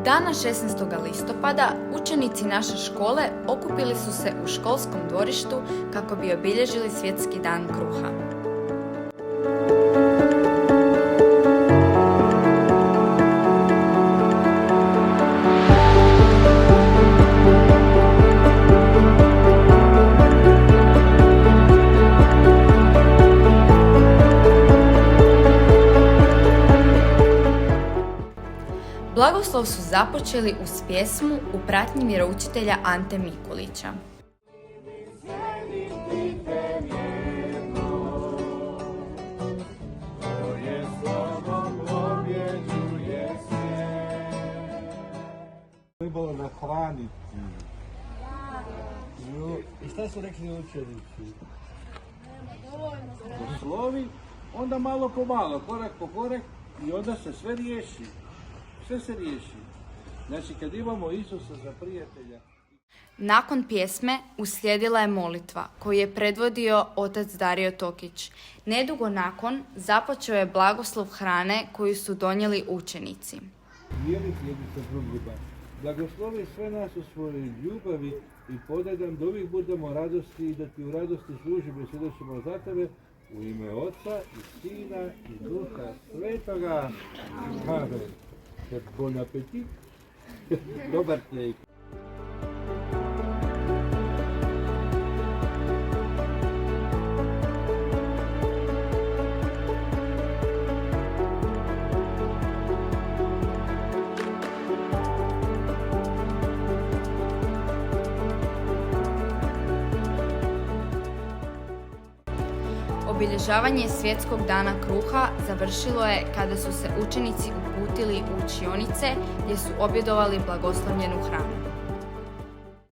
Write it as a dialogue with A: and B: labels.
A: Dana 16. listopada učenici naše škole okupili su se u školskom dvorištu kako bi obilježili Svjetski dan kruha. Blagoslov su započeli uz pjesmu u pratnji vjeroučitelja Ante Mikulića.
B: Trebalo nahraniti. I šta su rekli učenici? Poslovi, onda malo po malo, korak po korak i onda se sve riješi. Sve se riješi. Znači, kad imamo Isusa za prijatelja...
A: Nakon pjesme uslijedila je molitva koju je predvodio otac Dario Tokić. Nedugo nakon započeo je blagoslov hrane koju su donijeli učenici.
B: Dijeliti jedni sa drugima. Blagoslovi sve nas u svojoj ljubavi i podaj nam da uvijek budemo radosti i da ti u radosti služimo i svjedočimo za tebe u ime Oca i Sina i Duha Svetoga. Amen. Bon appetit. Dobar tijek.
A: Obilježavanje Svjetskog dana kruha završilo je kada su se učenici uputili u učionice gdje su objedovali blagoslovljenu hranu.